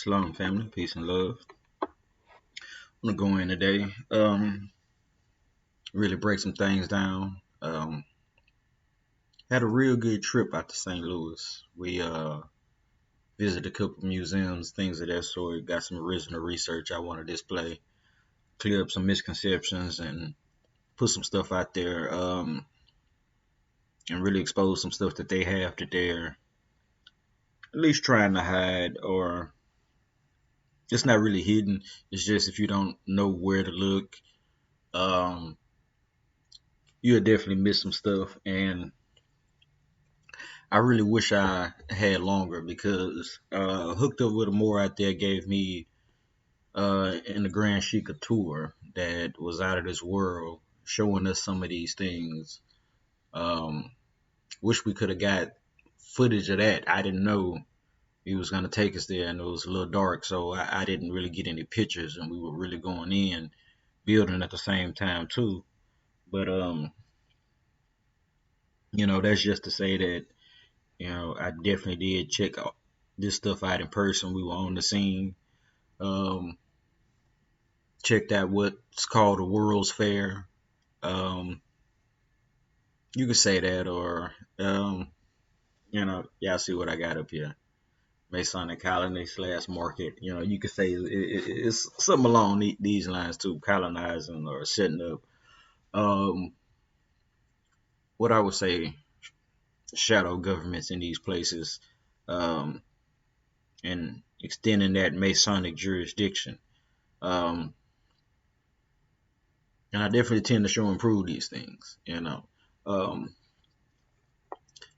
Shalom, family. Peace and love. I'm gonna go in today. Really break some things down. Had a real good trip out to St. Louis. We visited a couple museums, things of that sort. Got some original research I want to display, clear up some misconceptions, and put some stuff out there. And really expose some stuff that they have that they're at least trying to hide, or it's not really hidden. It's just if you don't know where to look, um, you'll definitely miss some stuff. And I really wish I had longer because Hooked Up with a More out there gave me in the Grand Chic a tour that was out of this world, showing us some of these things. Um, Wish we could have got footage of that. I didn't know he was gonna take us there, and it was a little dark, so I didn't really get any pictures, and we were really going in building at the same time too. But that's just to say that I definitely did check out this stuff out in person. We were on the scene. Um, Checked out what's called a World's Fair. Um, you could say that, or y'all see what I got up here. Masonic colony slash market. You could say it's something along these lines too, colonizing or setting up. Um, what I would say, shadow governments in these places, um, and extending that Masonic jurisdiction. Um, and I definitely tend to show and prove these things. Um,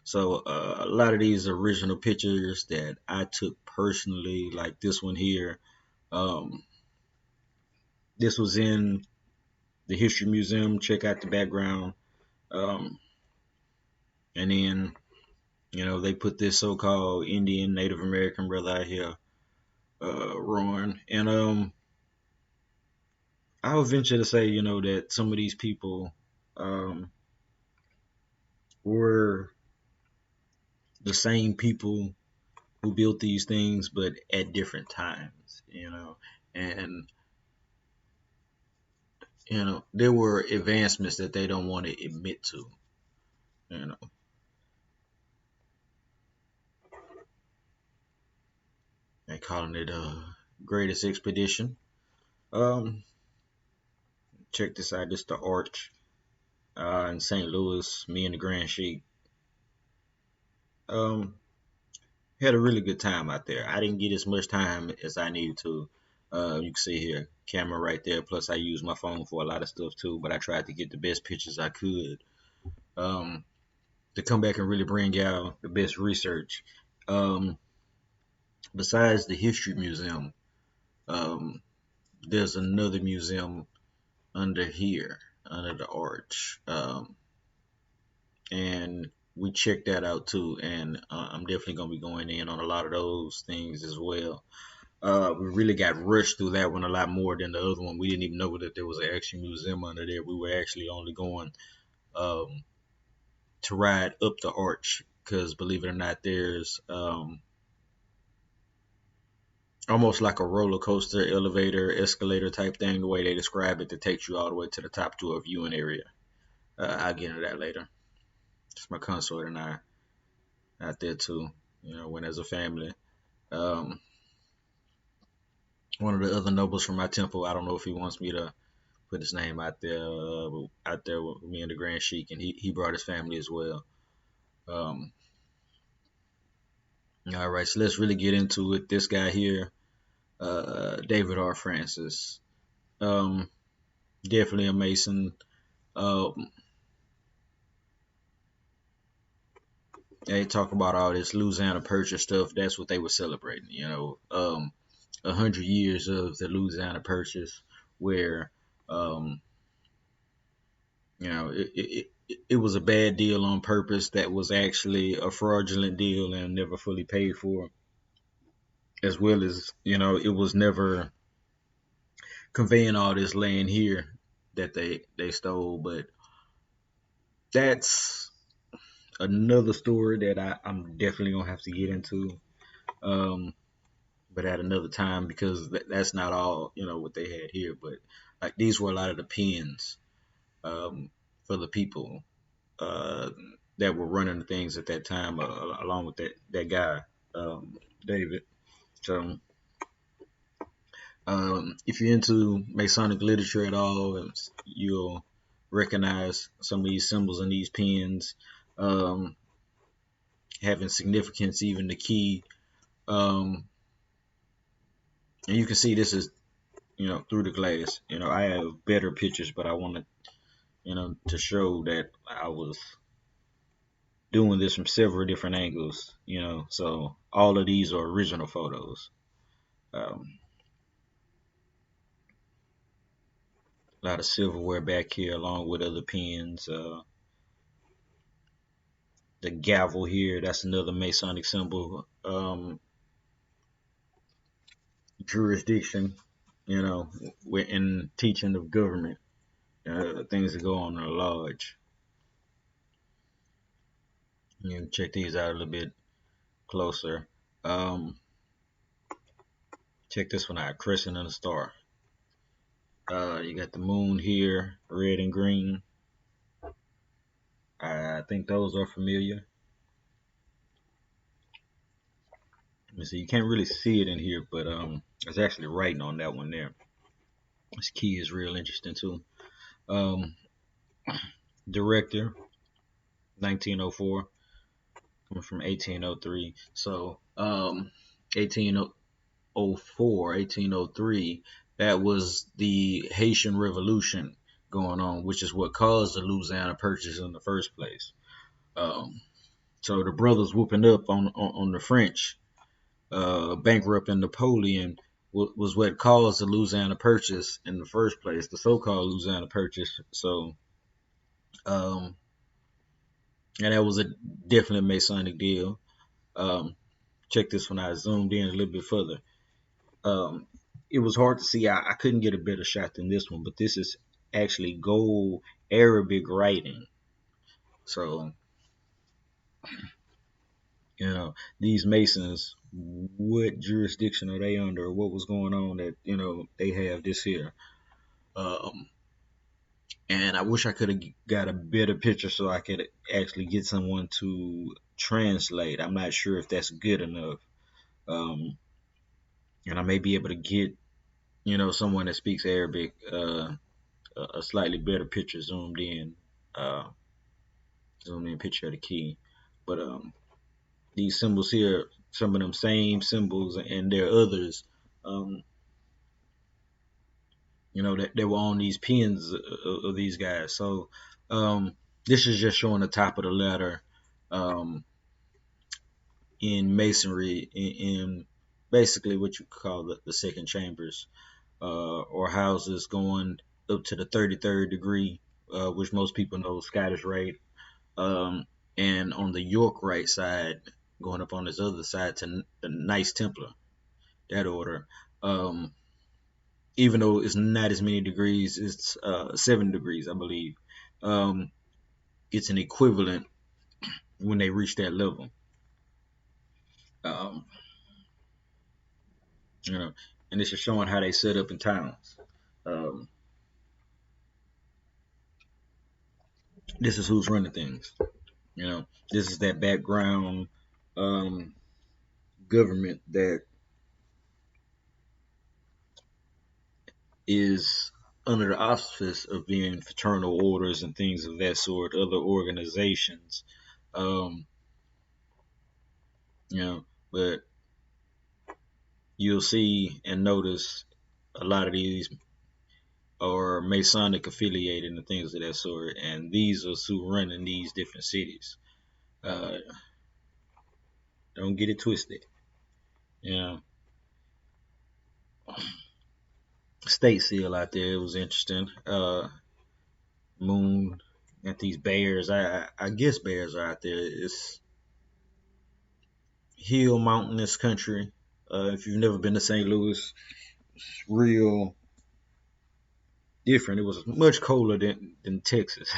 so a lot of these original pictures that I took personally, like this one here, um, this was in the History Museum. Check out the background. Um, and then, they put this so-called Indian Native American brother out here, Rowan. And I would venture to say, that some of these people um, were the same people who built these things, but at different times. And there were advancements that they don't want to admit to. You know, they calling it greatest expedition. Um, Check this out. This the Arch in St. Louis. Me and the Grand Sheik um had a really good time out there. I didn't get as much time as I needed to. You can see here, camera right there. Plus, I used my phone for a lot of stuff too. But I tried to get the best pictures I could. Um, to come back and really bring out the best research. Um, Besides the History Museum, um, there's another museum under here, under the arch, and we checked that out too. And I'm definitely gonna be going in on a lot of those things as well. We really got rushed through that one a lot more than the other one. We didn't even know that there was an actual museum under there. We were actually only going um, to ride up the arch because, believe it or not, there's almost like a roller coaster, elevator, escalator type thing, the way they describe it, that takes you all the way to the top to a viewing area. I'll get into that later. It's my consort and I out there too. Went as a family. Um, One of the other nobles from my temple, I don't know if he wants me to put his name out there with me and the Grand Sheik, and he brought his family as well. Um, all right, so let's really get into it. This guy here, David R. Francis, um, definitely a Mason. Um, they talk about all this Louisiana Purchase stuff. That's what they were celebrating. 100 years of the Louisiana Purchase, where um, it was a bad deal on purpose. That was actually a fraudulent deal and never fully paid for, as well as it was never conveying all this land here that they stole. But that's another story that I'm definitely gonna have to get into. Um, but at another time, because that's not all what they had here. But like these were a lot of the pins for the people uh, that were running the things at that time, along with that guy David. So if you're into Masonic literature at all, you'll recognize some of these symbols and these pins um, having significance, even the key. Um, and you can see this is through the glass. I have better pictures, but I wanted to show that I was doing this from several different angles. So all of these are original photos. Um, a lot of silverware back here, along with other pins. The gavel here, that's another Masonic symbol. Jurisdiction, we're in teaching of government, things that go on in a lodge. You can check these out a little bit closer. Um, check this one out, crescent and a star. You got the moon here, red and green. I think those are familiar. Let me see, you can't really see it in here, but it's actually writing on that one there. This key is real interesting too. Um, director, 1904, coming from 1803. So 1804, 1803, that was the Haitian Revolution going on, which is what caused the Louisiana Purchase in the first place. Um, so the brothers whooping up on the French, bankrupting Napoleon, was what caused the Louisiana Purchase in the first place, the so-called Louisiana Purchase. So, and that was a definite Masonic deal. Um, check this one out. I zoomed in a little bit further. Um, it was hard to see. I couldn't get a better shot than this one, but this is actually gold Arabic writing. So, these Masons, what jurisdiction are they under? What was going on that, they have this here? Um, and I wish I could have got a better picture so I could actually get someone to translate. I'm not sure if that's good enough. Um, and I may be able to get, someone that speaks Arabic, a slightly better picture uh, zoomed in picture of the key. But these symbols here, some of them same symbols, and there are others, um, that were on these pins of these guys. So this is just showing the top of the ladder um, in masonry, in basically what you call the second chambers, or houses going up to the 33rd degree, which most people know Scottish Rite. Um, and on the York Rite side, going up on this other side to the Knights Templar, that order. Um, even though it's not as many degrees, it's 7 degrees, I believe. Um, it's an equivalent when they reach that level. Um, you know, and this is showing how they set up in towns. Um, this is who's running things. This is that background um, government that is under the auspice of being fraternal orders and things of that sort, other organizations. Um, but you'll see and notice a lot of these are Masonic affiliated and things of that sort, and these are who run in these different cities. Uh, don't get it twisted. You know, state seal out there, it was interesting. Moon at these bears. I guess bears are out there. It's hill mountainous country. If you've never been to St. Louis, it's real different. It was much colder than Texas.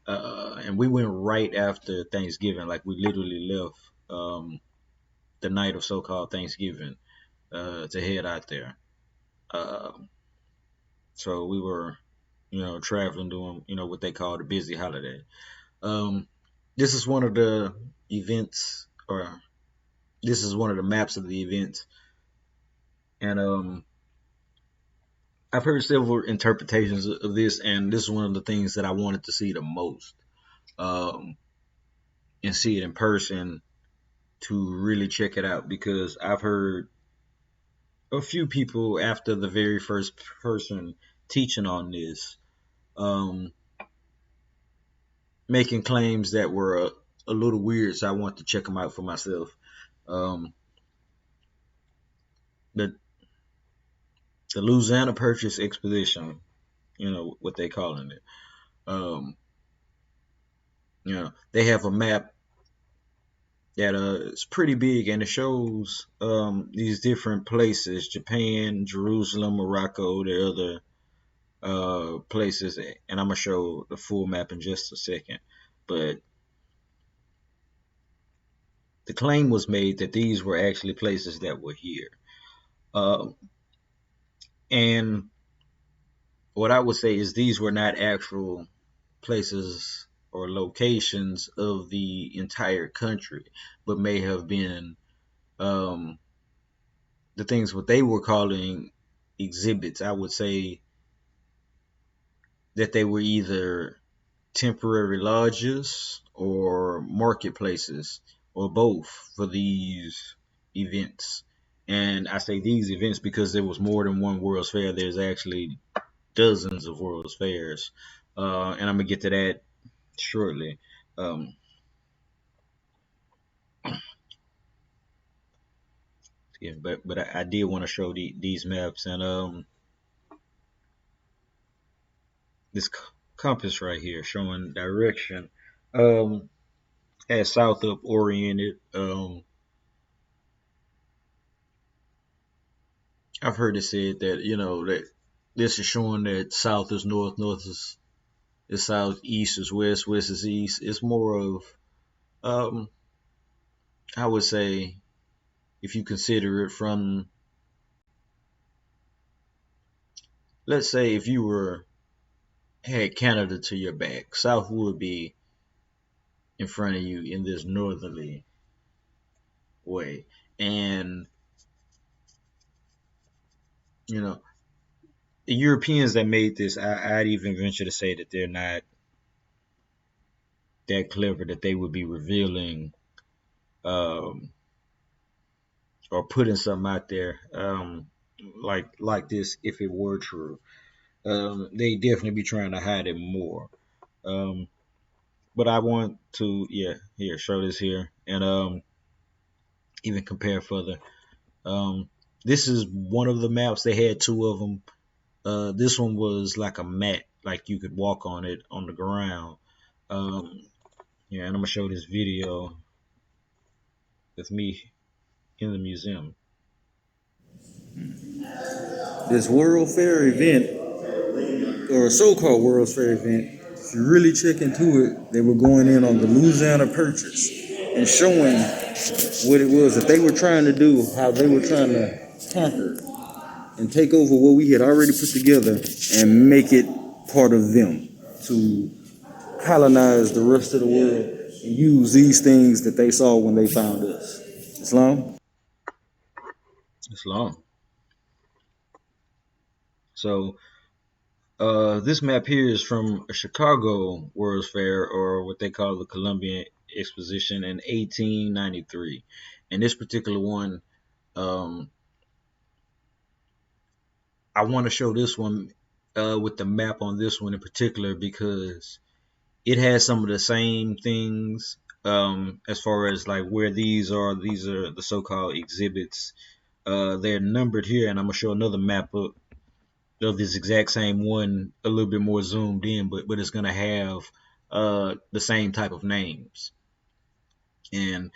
And we went right after Thanksgiving. Like we literally left the night of so-called Thanksgiving to head out there. Uh, so we were, traveling doing, what they call the busy holiday. Um, this is one of the events, or this is one of the maps of the events, and I've heard several interpretations of this, and this is one of the things that I wanted to see the most, um, and see it in person to really check it out because I've heard a few people after the very first person teaching on this, um, making claims that were a little weird, so I want to check them out for myself. Um, the the Louisiana Purchase Expedition, what they calling it. Um, they have a map that is pretty big and it shows these different places: Japan, Jerusalem, Morocco, the other places, and I'm gonna show the full map in just a second. But the claim was made that these were actually places that were here. Uh, and what I would say is these were not actual places or locations of the entire country, but may have been um, the things what they were calling exhibits. I would say that they were either temporary lodges or marketplaces or both for these events. And I say these events because there was more than one World's Fair. There's actually dozens of World's Fairs. And I'm going to get to that shortly. Um, yeah, but I did want to show these maps and this compass right here showing direction. Um, as south up oriented. I've heard it said that that this is showing that south is north, north is south, east is west, west is east. It's more of um, I would say if you consider it from, let's say if you were had Canada to your back, south would be in front of you in this northerly way, and you know the Europeans that made this, I'd even venture to say that they're not that clever that they would be revealing um, or putting something out there like this if it were true. They definitely be trying to hide it more. Um, but I want to, here, show this here and even compare further. Um, this is one of the maps. They had two of them. This one was like a mat, like you could walk on it on the ground. Um, yeah, and I'm gonna show this video with me in the museum. This World Fair event, or a so-called World's Fair event, if you really check into it, they were going in on the Louisiana Purchase and showing what it was that they were trying to do, how they were trying to conquer and take over what we had already put together and make it part of them to colonize the rest of the world and use these things that they saw when they found us. Islam? Islam. So this map here is from a Chicago World's Fair, or what they call the Columbian Exposition in 1893. And this particular one, um, I want to show this one with the map on this one in particular because it has some of the same things as far as like where these are. These are the so-called exhibits. They're numbered here, and I'm gonna show another map of this exact same one, a little bit more zoomed in, but it's gonna have the same type of names. And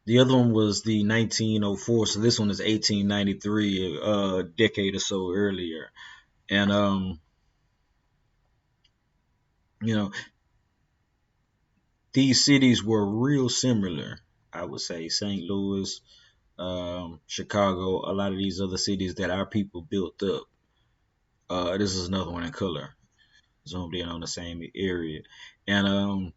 the other one was the 1904, so this one is 1893, a decade or so earlier. And you know, these cities were real similar. I would say St. Louis, Chicago, a lot of these other cities that our people built up. This is another one in color, zoomed in on the same area. And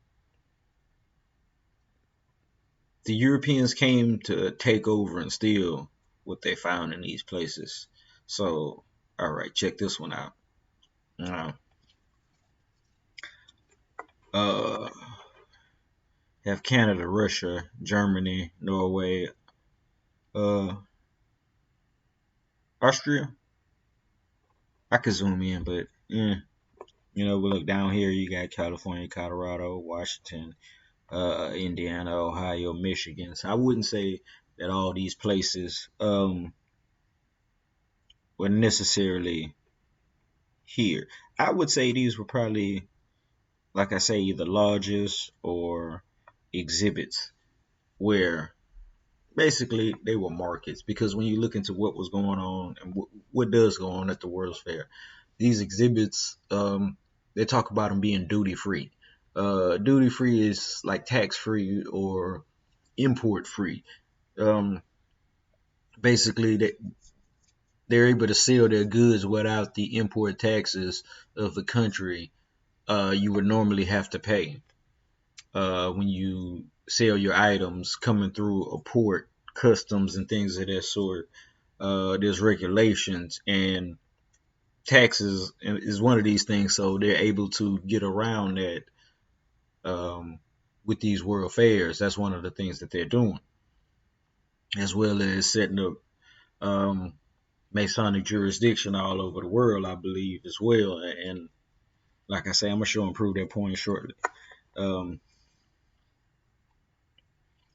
the Europeans came to take over and steal what they found in these places. So, all right, check this one out. Uh, uh, have Canada, Russia, Germany, Norway, uh, Austria. I could zoom in, but we look down here. You got California, Colorado, Washington, Indiana, Ohio, Michigan. So I wouldn't say that all these places were necessarily here. I would say these were probably, like I say, either lodges or exhibits where basically they were markets. Because when you look into what was going on and what does go on at the World's Fair, these exhibits, they talk about them being duty free. Duty free is like tax free or import free. Um, basically, they're able to sell their goods without the import taxes of the country you would normally have to pay when you sell your items coming through a port, customs, and things of that sort. There's regulations and taxes is one of these things, so they're able to get around that with these world fairs. That's one of the things that they're doing, as well as setting up um, Masonic jurisdiction all over the world, I believe, as well. And like I say, I'm gonna show and prove that point shortly. Um,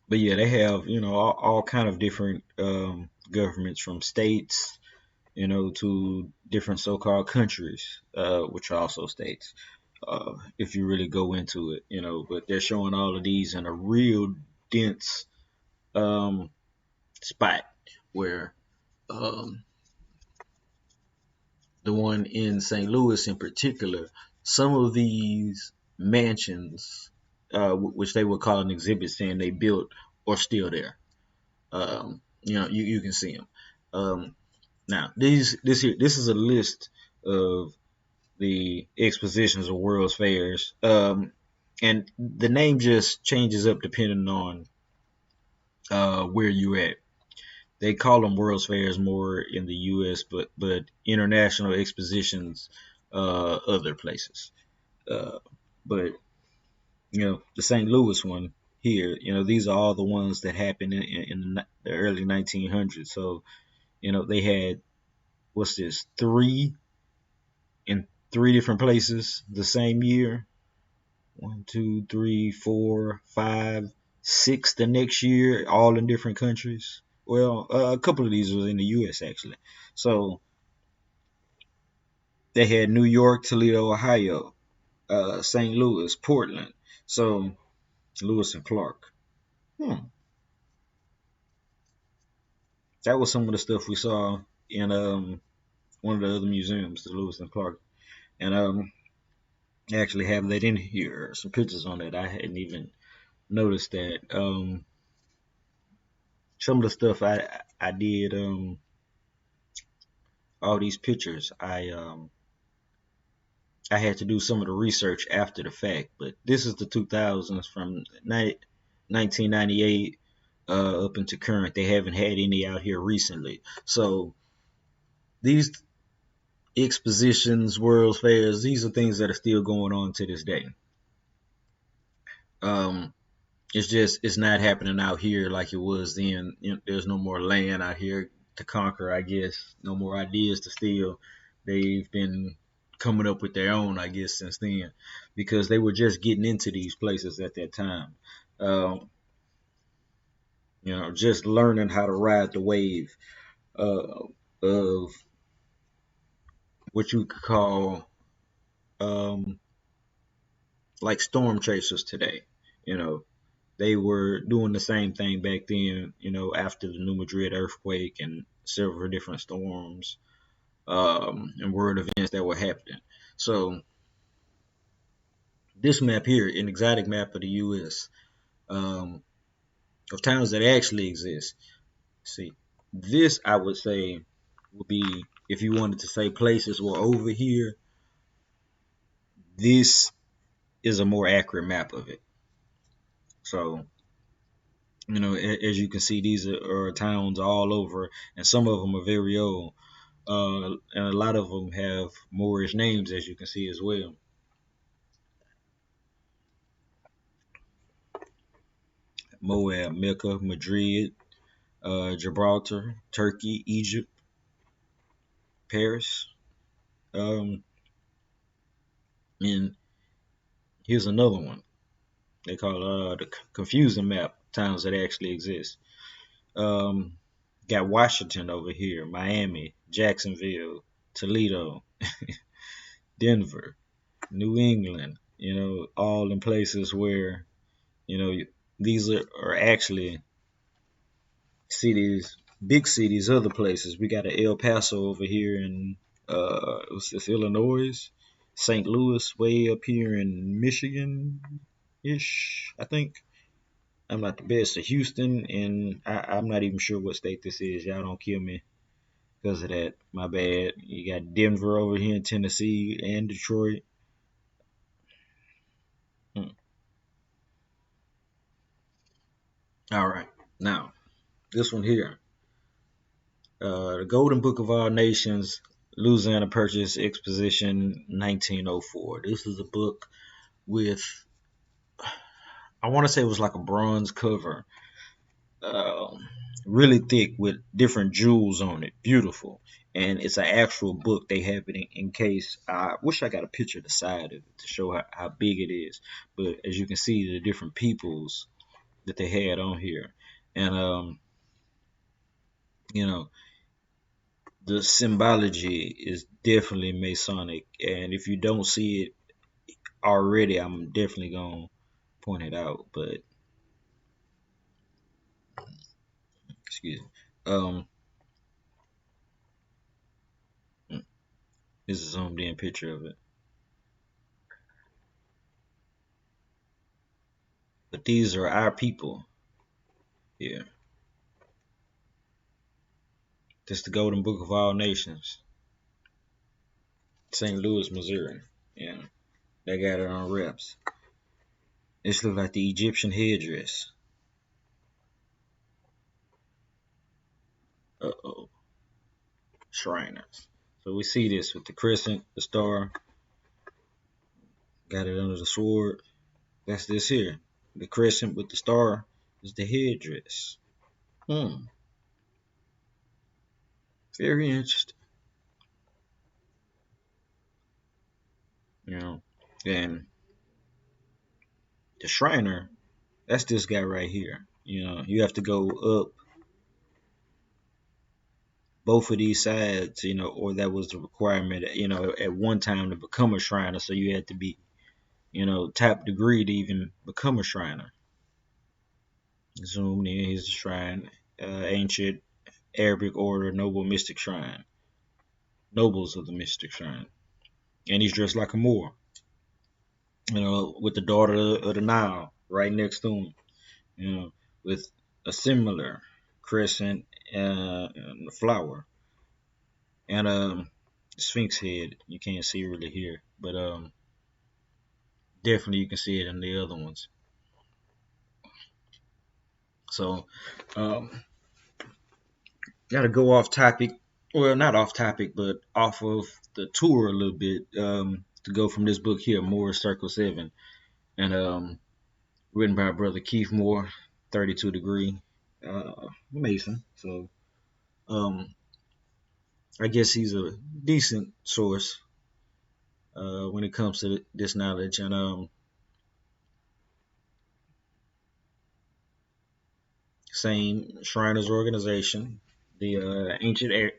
but yeah, they have all kind of different governments from states, to different so-called countries, which are also states. If you really go into it, but they're showing all of these in a real dense um, spot where um, the one in St. Louis in particular, some of these mansions, which they would call an exhibit, saying they built, are still there. You can see them. Now, this is a list of the expositions of World's Fairs, and the name just changes up depending on where you at. They call them World's Fairs more in the U.S., but international expositions other places. Uh, but the St. Louis one here, these are all the ones that happened in the early 1900s. So they had, what's this, three in three different places the same year. One, two, three, four, five, six the next year, all in different countries. Well, a couple of these was in the U.S. actually. So they had New York, Toledo, Ohio, St. Louis, Portland. So Lewis and Clark. Hmm. That was some of the stuff we saw in one of the other museums, the Lewis and Clark, and I actually have that in here. Some pictures on that. I hadn't even noticed that. Some of the stuff I did all these pictures. I had to do some of the research after the fact, but this is the 2000s from 1998 up into current. They haven't had any out here recently. So these expositions, world's fairs, these are things that are still going on to this day. Um, it's not happening out here like it was then. There's no more land out here to conquer, I guess. No more ideas to steal. They've been coming up with their own, I guess, since then, because they were just getting into these places at that time. Um, just learning how to ride the wave uh, of what you could call um, like storm chasers today. You know, they were doing the same thing back then, after the New Madrid earthquake and several different storms and world events that were happening. So this map here, an exotic map of the U.S., um, of towns that actually exist. See, this I would say would be, if you wanted to say places were over here, this is a more accurate map of it. So, as you can see, these are towns all over, and some of them are very old. And a lot of them have Moorish names, as you can see as well. Moab, Mecca, Madrid, Gibraltar, Turkey, Egypt, Paris. Um, and here's another one. They call the confusing map, towns that actually exist. Um, got Washington over here, Miami, Jacksonville, Toledo, Denver, New England. All in places where you know these are actually cities, big cities, other places. We got a El Paso over here in what's this, Illinois, St. Louis, way up here in Michigan ish, I think. I'm not the best at Houston, and I'm not even sure what state this is. Y'all don't kill me because of that. My bad. You got Denver over here in Tennessee and Detroit. Hmm. All right. Now, this one here. The Golden Book of All Nations, Louisiana Purchase, Exposition 1904. This is a book with, I want to say it was like a bronze cover, uh, really thick with different jewels on it. Beautiful. And it's an actual book. They have it in case. I wish I got a picture of the side of it to show how big it is. But as you can see, the different peoples that they had on here. And, you know, the symbology is definitely Masonic. And if you don't see it already, I'm definitely going to point it out. But, excuse me. This is a zoomed in picture of it. But these are our people here. This is the Golden Book of All Nations. St. Louis, Missouri. Yeah, they got it on reps. This looks like the Egyptian headdress. Uh-oh. Shriners. So we see this with the crescent, the star. Got it under the sword. That's this here. The crescent with the star is the headdress. Very interesting. You know, and the Shriner, that's this guy right here. You have to go up both of these sides, or that was the requirement, at one time to become a Shriner. So you had to be, top degree to even become a Shriner. Zoomed in, here's the shrine. Ancient Arabic order, noble mystic shrine. Nobles of the mystic shrine. And he's dressed like a Moor, with the daughter of the Nile right next to him, with a similar crescent and a flower. And Sphinx head. You can't see really here, but definitely you can see it in the other ones. So, got to go off topic. Well, not off topic, but off of the tour a little bit, to go from this book here, Moore's Circle 7. And written by brother Keith Moore, 32 degree Mason. So I guess he's a decent source when it comes to this knowledge. And same Shriners organization, the ancient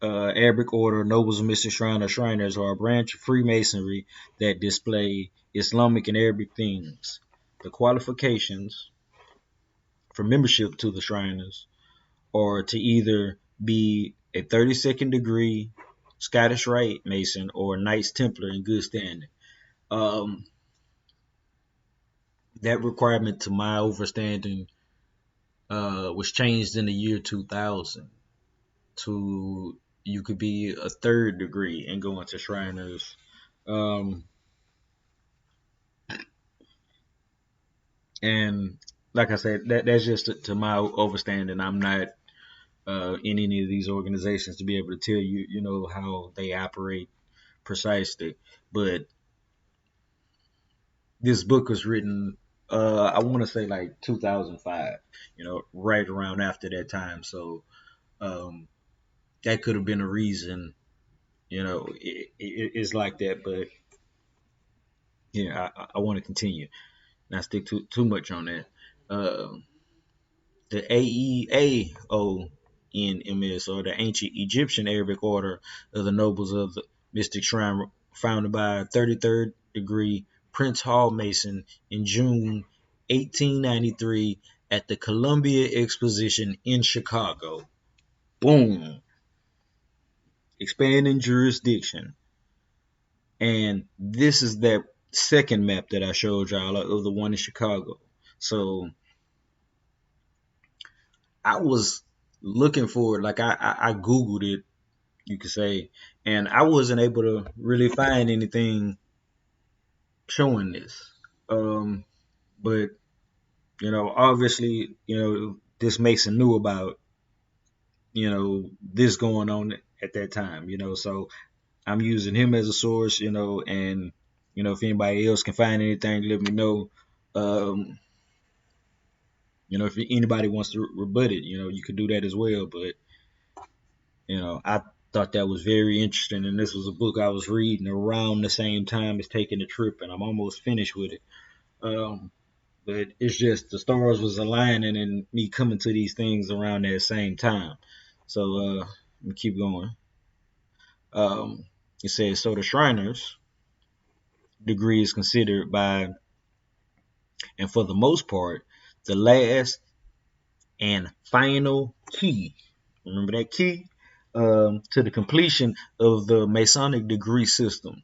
Arabic order, nobles of Mystic Shrine, or Shriners, are a branch of Freemasonry that display Islamic and Arabic themes. The qualifications for membership to the Shriners are to either be a 32nd degree Scottish Rite Mason or a Knights Templar in good standing. That requirement, to my understanding, was changed in the year 2000 to you could be a third degree and go into Shriners. Um, and like I said, that's just to my overstanding. I'm not in any of these organizations to be able to tell you, how they operate precisely. But this book was written, I want to say like 2005, right around after that time. So um, that could have been a reason, it's like that. But yeah, I want to continue, not stick too much on that. Um, the AEAONMS, or the Ancient Egyptian Arabic Order of the Nobles of the Mystic Shrine, founded by 33rd degree Prince Hall Mason in June 1893 at the Columbia Exposition in Chicago. Boom. Expanding jurisdiction. And this is that second map that I showed y'all of the one in Chicago. So I was looking for it, like I Googled it, you could say, and I wasn't able to really find anything showing this. But obviously, this Mason knew about, this going on at that time, so I'm using him as a source, and if anybody else can find anything, let me know. Um, if anybody wants to rebut it, you could do that as well. But I thought that was very interesting, and this was a book I was reading around the same time as taking the trip, and I'm almost finished with it. But it's just the stars was aligning and me coming to these things around that same time. So let me keep going. Um, it says, so the Shriners degree is considered by, and for the most part, the last and final key. Remember that key? To the completion of the Masonic degree system.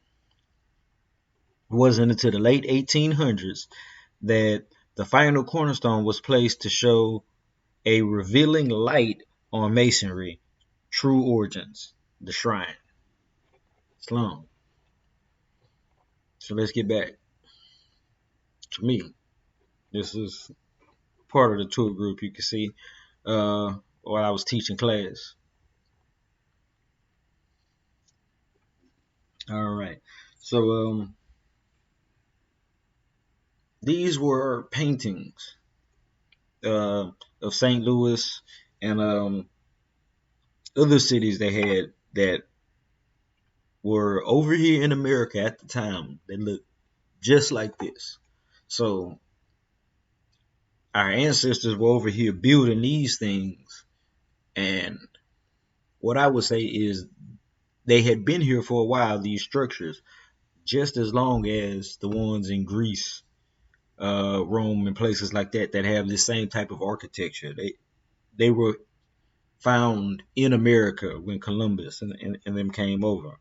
It wasn't until the late 1800s that the final cornerstone was placed to show a revealing light on Masonry, true origins, the shrine. It's long. So let's get back to me. This is part of the tour group, you can see, while I was teaching class. All right. So these were paintings of St. Louis and other cities they had that were over here in America at the time that looked just like this. So our ancestors were over here building these things, and what I would say is they had been here for a while, these structures, just as long as the ones in Greece, Rome, and places like that have this same type of architecture. They were found in America when Columbus and them came over.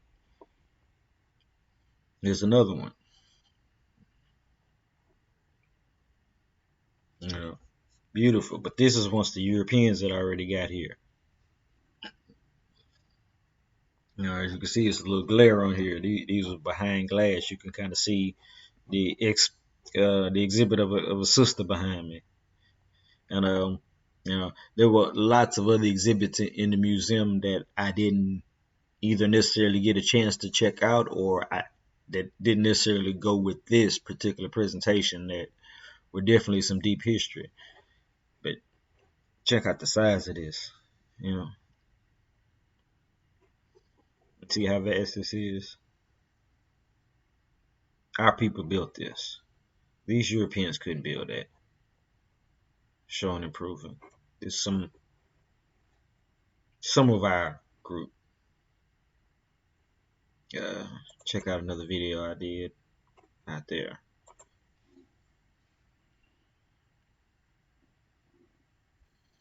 There's another one. Beautiful, but this is once the Europeans had already got here. As you can see, it's a little glare on here. These are behind glass. You can kind of see the exhibit of a sister behind me, and there were lots of other exhibits in the museum that I didn't either necessarily get a chance to check out, or that didn't necessarily go with this particular presentation, that were definitely some deep history. But check out the size of this, see how vast this is. Our people built this. These Europeans couldn't build that. Showing and proving. It's some of our group. Check out another video I did out there.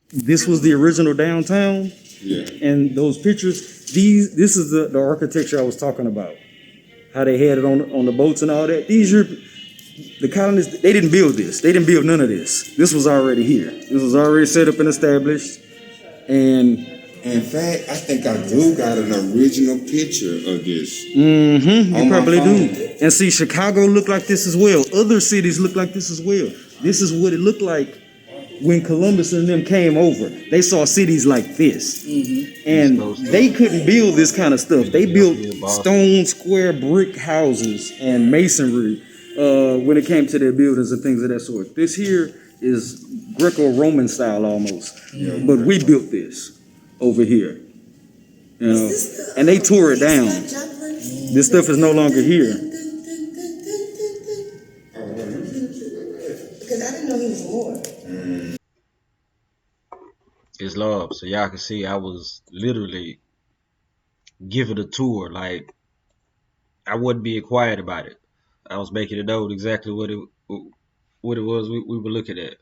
This was the original downtown. Yeah. And those pictures, this is the architecture I was talking about. How they had it on the boats and all that. The colonists, they didn't build this. They didn't build none of this. This was already here. This was already set up and established. And In fact, I think I do got an original picture of this. you probably do. And see, Chicago looked like this as well. Other cities look like this as well. This is what it looked like when Columbus and them came over. They saw cities like this. And they couldn't build this kind of stuff. They built stone, square, brick houses and masonry when it came to their buildings and things of that sort. This here is Greco-Roman style almost. But we built this over here. You know, and they tore it down. This stuff is no longer here. Because I didn't know he was a Lord. It's love. So y'all can see I was literally giving a tour. Like, I wasn't being quiet about it. I was making it known exactly what it was we were looking at.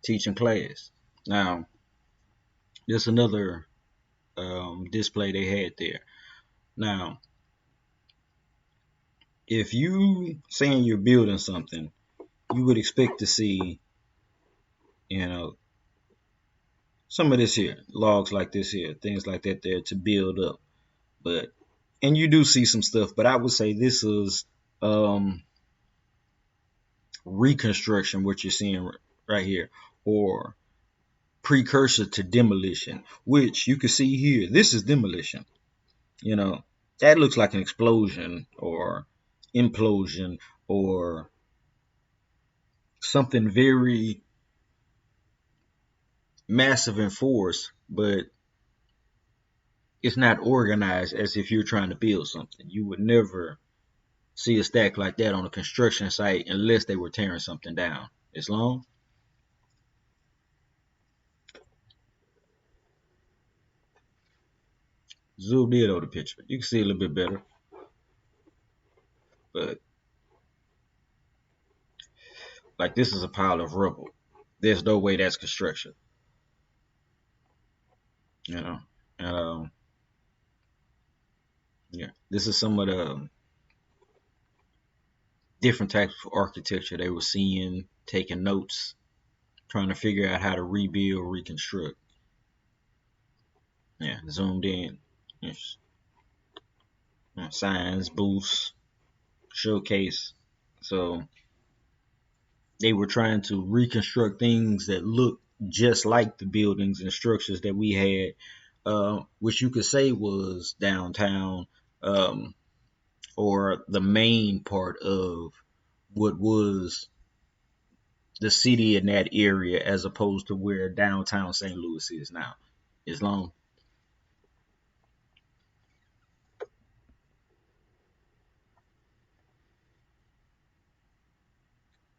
Teaching class. Now, there's another display they had there. Now, if you saying you're building something, you would expect to see, you know, some of this here, logs like this here, things like that there to build up. But, and you do see some stuff, but I would say this is reconstruction, what you're seeing right here, or precursor to demolition, which you can see here. This is demolition. You know, that looks like an explosion or implosion or something very massive in force, but it's not organized as if you're trying to build something. You would never see a stack like that on a construction site unless they were tearing something down. It's long. Zoomed in on the picture. You can see a little bit better. But like, this is a pile of rubble. There's no way that's construction. You know. And yeah, this is some of the different types of architecture they were seeing, taking notes, trying to figure out how to rebuild, reconstruct. Yeah, zoomed in. Yes. Signs, booths, showcase. So they were trying to reconstruct things that looked just like the buildings and structures that we had, which you could say was downtown, or the main part of what was the city in that area, as opposed to where downtown St. Louis is now. Islam.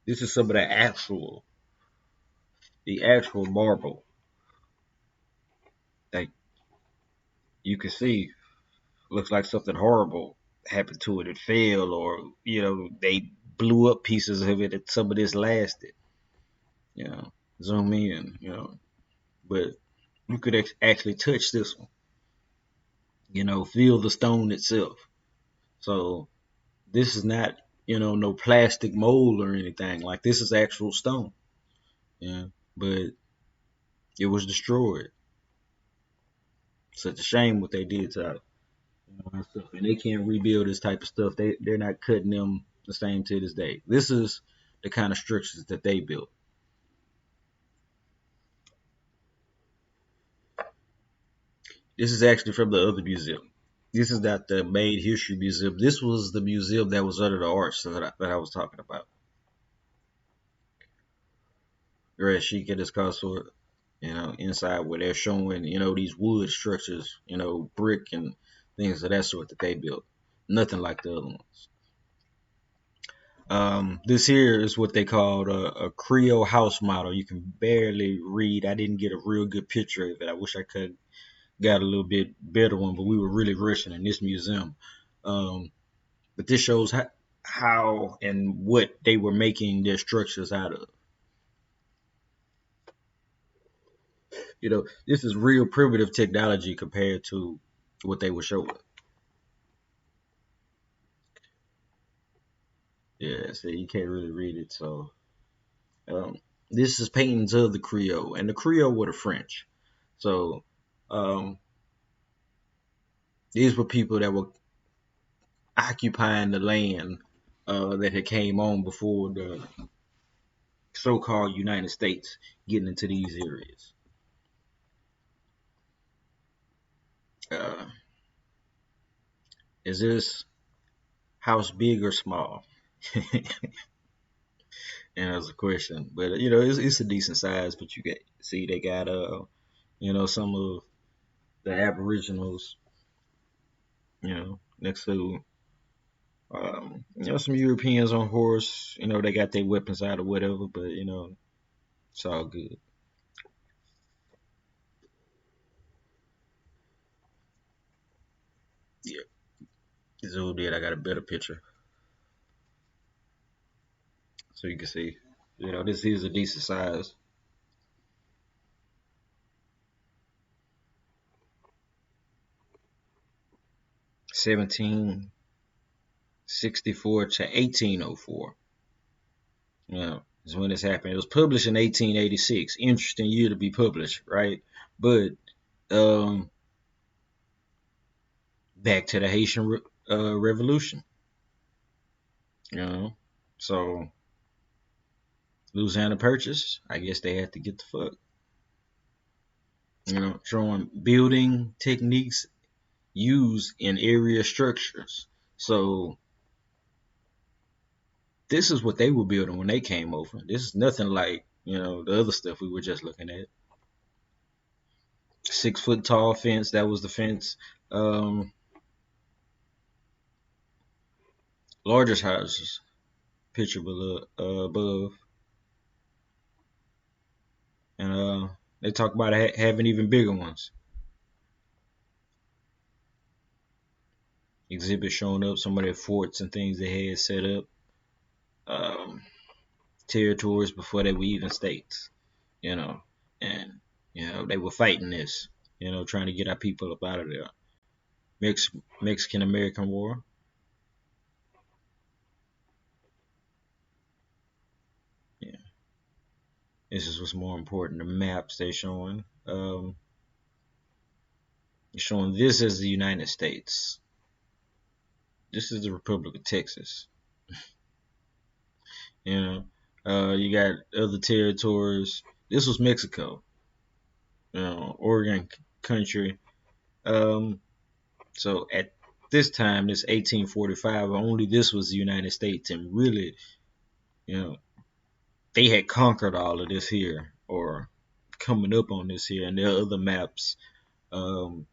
This is some of the actual marble. Like, you can see, looks like something horrible happened to it. It fell, or they blew up pieces of it. And some of this lasted. Zoom in. But you could actually touch this one. Feel the stone itself. So this is not, no plastic mold or anything. Like, this is actual stone. Yeah, but it was destroyed. Such a shame what they did to our stuff, and they can't rebuild this type of stuff. They're not cutting them the same to this day. This is the kind of structures that they built. This is actually from the other museum. This is not the main history museum. This was the museum that was under the arch that I was talking about. Right, she get this consort, inside where they're showing, these wood structures, brick and things of that sort that they built. Nothing like the other ones. This here is what they called a Creole house model. You can barely read. I didn't get a real good picture of it. I wish I could got a little bit better one, but we were really rushing in this museum. But this shows how and what they were making their structures out of. This is real primitive technology compared to what they were showing. Yeah, so you can't really read it. So um, this is paintings of the Creole, and the Creole were the French. So um, these were people that were occupying the land that had came on before the so-called United States getting into these areas. Uh, is this house big or small? And that's a question, but it's a decent size. But you get see they got some of the Aboriginals next to some Europeans on horse. They got their weapons out or whatever, but it's all good. Yeah, zoomed in. I got a better picture so you can see. This is a decent size. 1764 to 1804. Is when this happened. It was published in 1886. Interesting year to be published, right? But um, back to the Haitian Revolution. You know, so Louisiana Purchase. I guess they had to get the fuck. Showing building techniques used in area structures. So this is what they were building when they came over. This is nothing like the other stuff we were just looking at. 6 foot tall fence. That was the fence. Um, Largest houses. Picture below, above, and they talk about having even bigger ones. Exhibits showing up some of their forts and things they had set up. Um, Territories before they were even states. You know, and they were fighting this. Trying to get our people up out of there. Mexican American War. Yeah, this is what's more important. The maps they're showing. Showing this as the United States. This is the Republic of Texas. You got other territories. This was Mexico. Oregon country. Um, so at this time, this 1845, only this was the United States, and really, you know, they had conquered all of this here, or coming up on this here, and there are other maps um,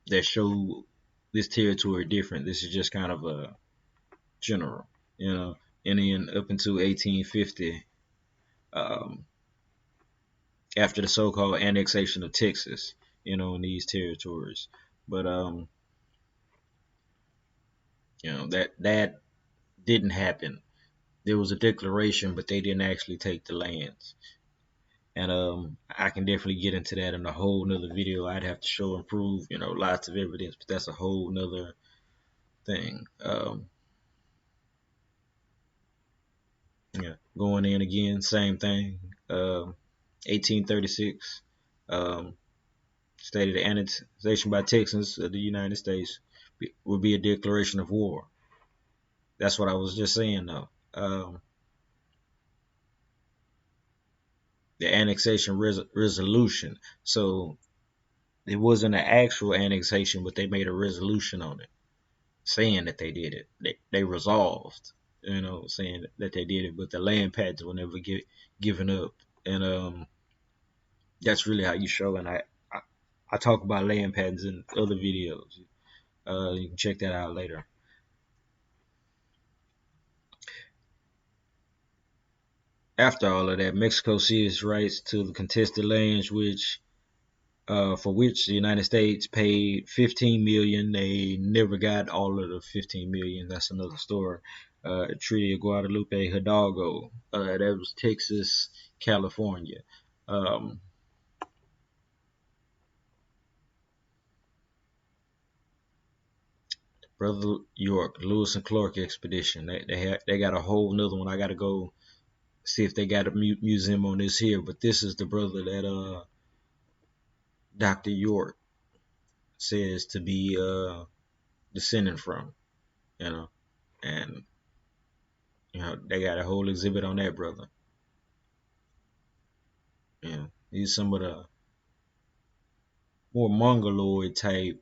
that show this territory different. This is just kind of a general, and then up until 1850, um, after the so-called annexation of Texas, in these territories. But that didn't happen. There was a declaration, but they didn't actually take the lands. And I can definitely get into that in a whole nother video. I'd have to show and prove, lots of evidence, but that's a whole nother thing. Yeah, going in again, same thing. 1836, stated the annexation by Texans of the United States would be a declaration of war. That's what I was just saying, though. The annexation resolution. So it wasn't an actual annexation, but they made a resolution on it, saying that they did it. They resolved, saying that they did it, but the land patents will never get given up. And that's really how you show. And I talk about land patents in other videos. You can check that out later. After all of that, Mexico cedes rights to the contested lands, for which the United States paid 15 million. They never got all of the 15 million. That's another story. Treaty of Guadalupe Hidalgo. That was Texas, California. Um, Brother York, Lewis and Clark expedition. They got a whole nother one. I got to go see if they got a museum on this here. But this is the brother that Dr. York says to be descending from. You know, and they got a whole exhibit on that brother. Yeah, he's some of the more mongoloid type,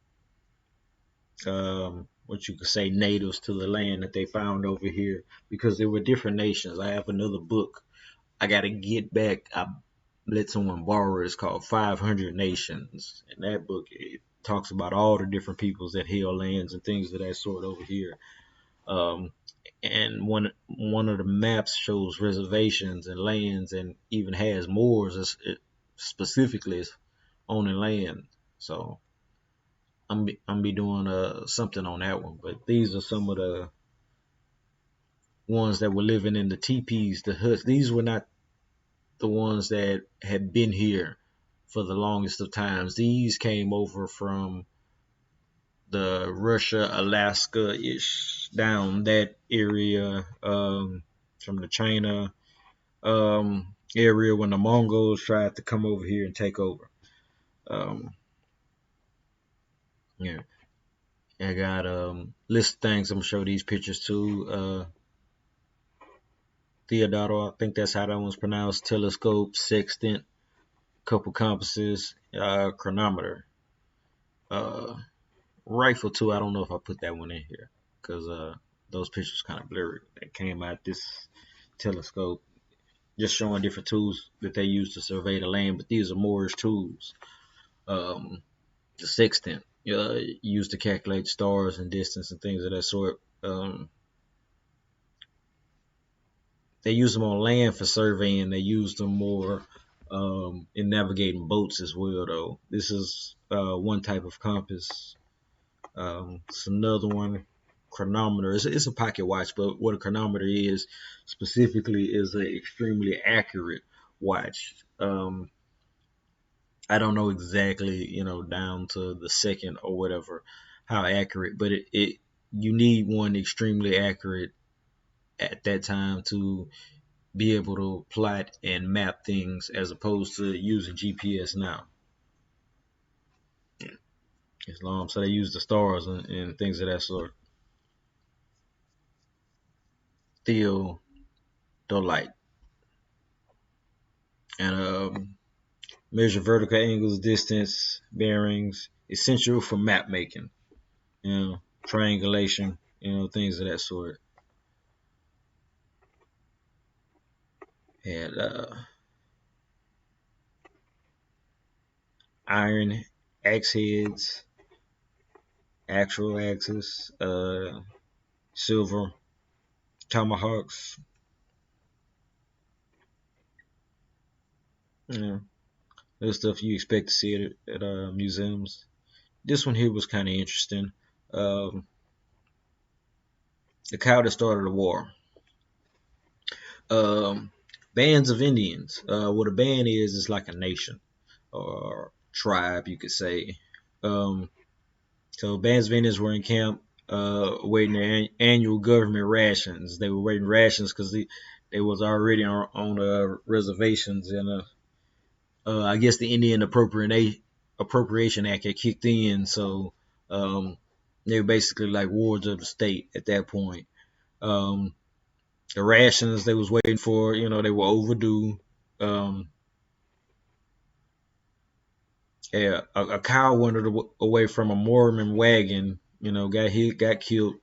what you could say, natives to the land that they found over here, because there were different nations. I have another book I got to get back. I let someone borrow it. It's called 500 Nations. And that book, it talks about all the different peoples that held lands and things of that sort over here. Um, and one of the maps shows reservations and lands, and even has moors specifically owning land. So I'm be doing something on that one. But these are some of the ones that were living in the teepees, the huts. These were not the ones that had been here for the longest of times. These came over from the Russia, Alaska ish, down that area, from the China area when the Mongols tried to come over here and take over. Um, yeah, I got list of things. I'm gonna show these pictures too. Theodoro, I think that's how that one's pronounced. Telescope, sextant, couple compasses, chronometer. Uh, Rifle too. I don't know if I put that one in here because those pictures kind of blurry. That came out this telescope, just showing different tools that they use to survey the land. But these are Moorish tools. The sextant, used to calculate stars and distance and things of that sort. They use them on land for surveying. They use them more in navigating boats as well, though. This is one type of compass. It's another one, chronometer. It's a pocket watch, but what a chronometer is specifically is an extremely accurate watch. I don't know exactly, down to the second or whatever, how accurate, but it you need one extremely accurate at that time to be able to plot and map things as opposed to using GPS now. Islam, so they use the stars and things of that sort. Theodolite. And measure vertical angles, distance, bearings, essential for map making, triangulation, things of that sort. And iron axe heads, actual axes, silver tomahawks. There's stuff you expect to see at museums. This one here was kind of interesting. Um, the cow that started the war. Um, Bands of Indians. What a band is like a nation or tribe, you could say. So bands of Indians were in camp, waiting their annual government rations. They were waiting rations because they was already on reservations, and I guess the Indian Appropriation Act had kicked in, so they were basically like wards of the state at that point. Um, the rations they was waiting for, they were overdue. Um, yeah, a cow wandered away from a Mormon wagon. Got hit, got killed.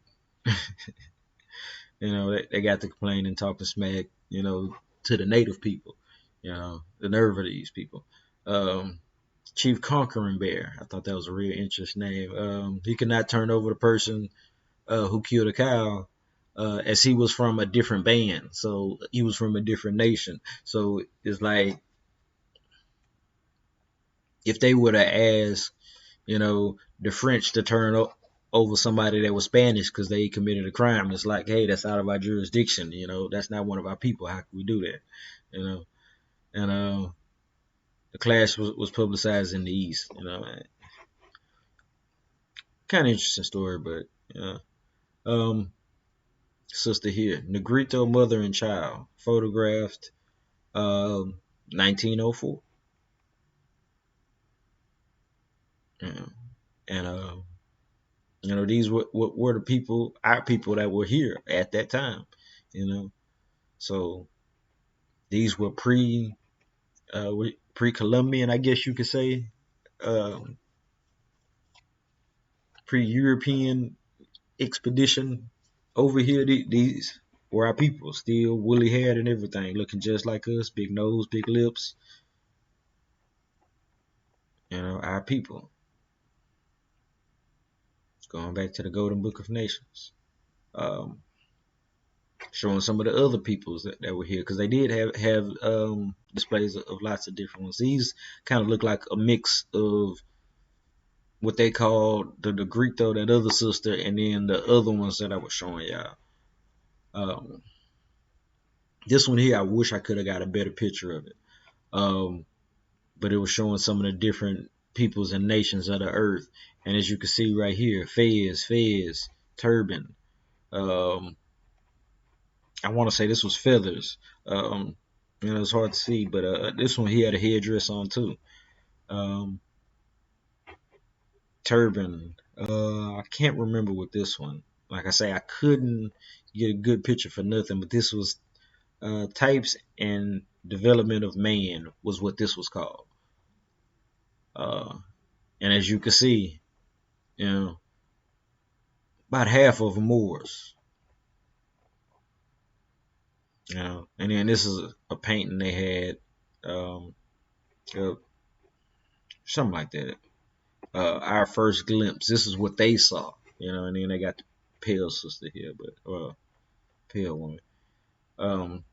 They got to complain and talking smack. To the native people. The nerve of these people. Chief Conquering Bear. I thought that was a real interesting name. He could not turn over the person who killed a cow, as he was from a different band. So he was from a different nation. So it's like if they would have asked, the French to turn over somebody that was Spanish because they committed a crime, it's like, hey, that's out of our jurisdiction. That's not one of our people. How can we do that? And the clash was publicized in the East. Kind of interesting story, but Yeah. Um, Sister here, Negrito mother and child, photographed 1904. Yeah. And these were the people, our people that were here at that time. You know, so these were pre-Columbian, I guess you could say, um, pre-European expedition over here. These were our people, still woolly haired and everything, looking just like us, big nose, big lips. Our people. Going back to the Golden Book of Nations, um, showing some of the other peoples that were here because they did have displays of lots of different ones. These kind of look like a mix of what they call the Negrito, that other sister, and then the other ones that I was showing y'all. Um, this one here, I wish I could have got a better picture of it. But it was showing some of the different peoples and nations of the earth. And as you can see right here, Fez, Turban. Um, I want to say this was Feathers. It's hard to see, but this one he had a headdress on too. Um, Turban. I can't remember with this one. Like I say, I couldn't get a good picture for nothing, but this was Types and Development of Man was what this was called. Uh, and as you can see, you know, about half of them Moors. And then this is a painting they had, um, uh, something like that. Our first glimpse. This is what they saw, and then they got the pale sister here, but pale woman. Um,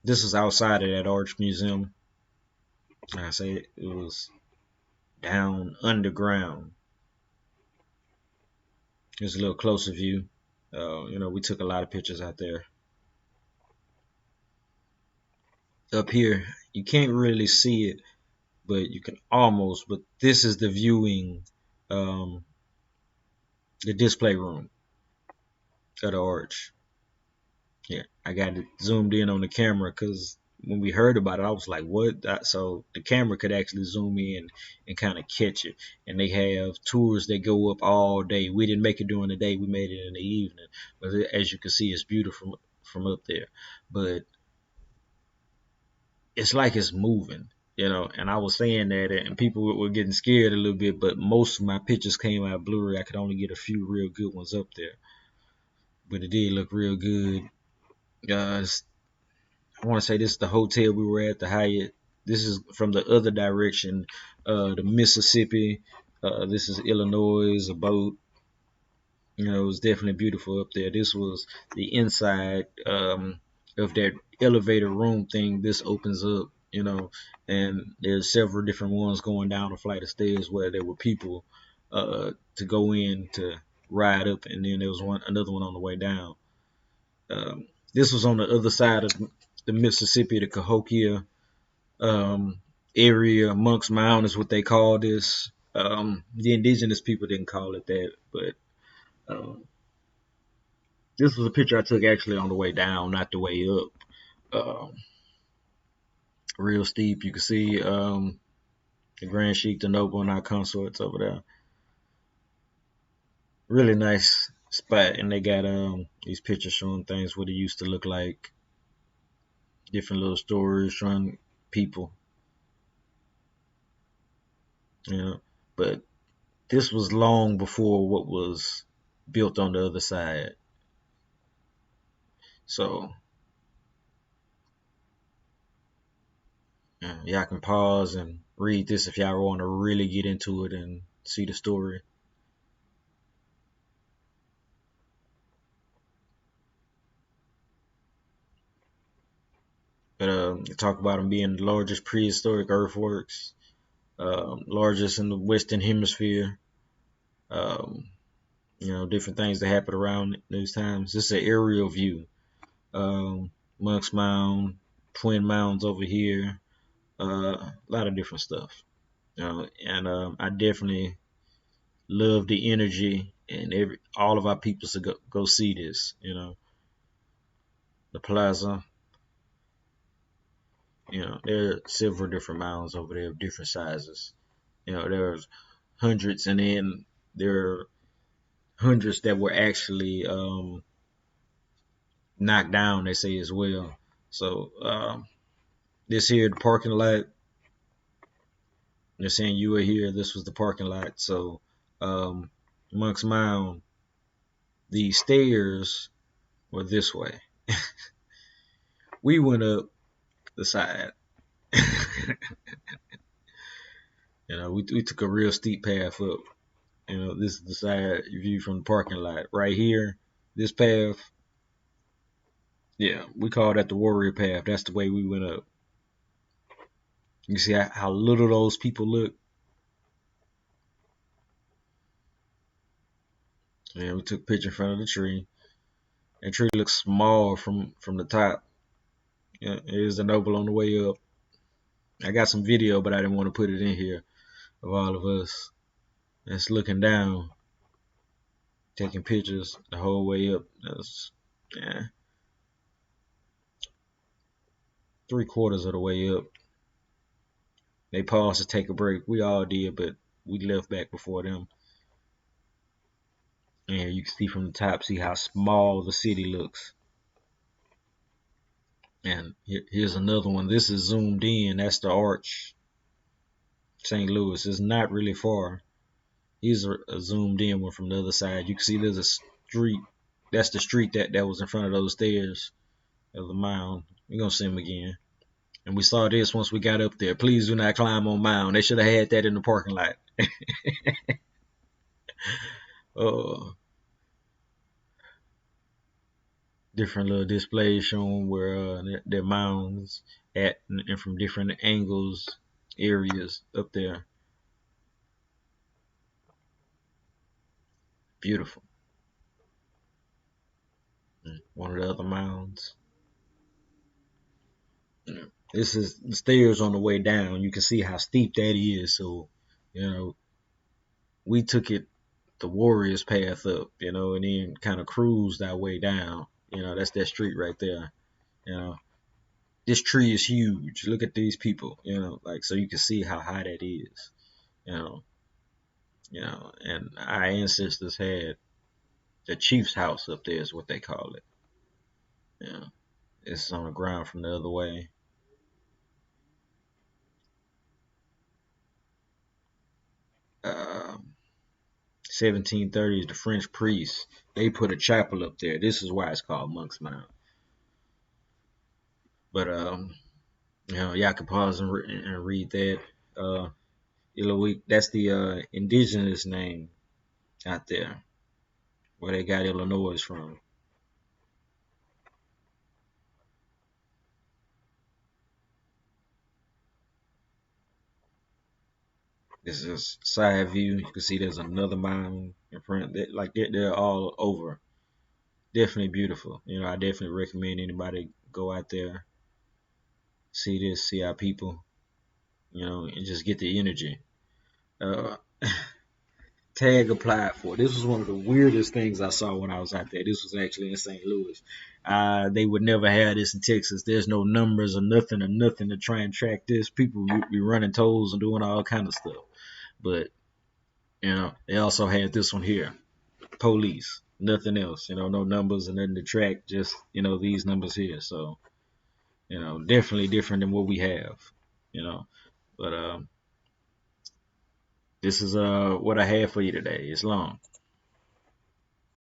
this is outside of that Arch Museum. Like I say, it was down underground. Here's a little closer view. We took a lot of pictures out there. Up here, you can't really see it, but you can almost. But this is the viewing, um, the display room of the arch. Yeah, I got it zoomed in on the camera because when we heard about it, I was like, "What?" So the camera could actually zoom in and kind of catch it. And they have tours that go up all day. We didn't make it during the day; we made it in the evening. But as you can see, it's beautiful from up there. But it's like it's moving, And I was saying that, and people were getting scared a little bit. But most of my pictures came out blurry. I could only get a few real good ones up there, but it did look real good. I want to say this is the hotel we were at, the Hyatt. This is from the other direction, the Mississippi. This is Illinois, a boat. It was definitely beautiful up there. This was the inside of that elevator room thing. This opens up, and there's several different ones going down a flight of stairs where there were people to go in to ride up, and then there was another one on the way down. This was on the other side of the Mississippi, the Cahokia um, area. Amongst Mound is what they call this. The indigenous people didn't call it that, but um, this was a picture I took actually on the way down, not the way up. Um, Real steep. You can see the Grand Sheik, the Noble, and our consorts over there. Really nice spot, and they got these pictures showing things what it used to look like. Different little stories showing people, But this was long before what was built on the other side. So y'all can pause and read this if y'all want to really get into it and see the story. But talk about them being the largest prehistoric earthworks, largest in the Western Hemisphere. Um, different things that happen around those times. This is an aerial view. Monk's Mound, Twin Mounds over here, a lot of different stuff. And I definitely love the energy, and all of our people to go see this. The plaza. There are several different mounds over there of different sizes. There's hundreds, and then there are hundreds that were actually knocked down, they say, as well. So this here, the parking lot, they're saying you were here, this was the parking lot. So amongst Mound, the stairs were this way. We went up the side. We took a real steep path up. This is the side view from the parking lot. Right here, this path, yeah, we call that the warrior path. That's the way we went up. You see how little those people look? Yeah, we took a picture in front of the tree. That tree looks small from the top. Yeah, there's a noble on the way up. I got some video, but I didn't want to put it in here of all of us that's looking down, taking pictures the whole way up. That's, yeah, 3/4 of the way up. They paused to take a break. We all did, but we left back before them. And you can see from the top, see how small the city looks. And here's another one. This is zoomed in. That's the Arch, St. Louis. It's not really far. Here's a zoomed in one from the other side. You can see there's a street. That's the street that was in front of those stairs of the mound. We're going to see them again. And we saw this once we got up there. Please do not climb on Mound. They should have had that in the parking lot. uh, Different little displays showing where their mounds at, and from different angles, areas up there. Beautiful. One of the other mounds. This is the stairs on the way down. You can see how steep that is. So, we took it the warrior's path up, and then kind of cruised our way down. That's that street right there. This tree is huge. Look at these people, so you can see how high that is. And our ancestors had the chief's house up there is what they call it. It's on the ground from the other way. Uh, 1730s, the French priests, they put a chapel up there. This is why it's called Monk's Mound. But y'all can pause and read that. That's the indigenous name out there, where they got Illinois from. This is a side view. You can see there's another mound in front. They're all over. Definitely beautiful. I definitely recommend anybody go out there, see this, see our people, and just get the energy. Tag applied for. This was one of the weirdest things I saw when I was out there. This was actually in St. Louis. They would never have this in Texas. There's no numbers or nothing to try and track this. People be running tolls and doing all kind of stuff. But they also had this one here. Police. Nothing else. No numbers and nothing to track. Just these numbers here. So definitely different than what we have. But this is what I have for you today. It's long.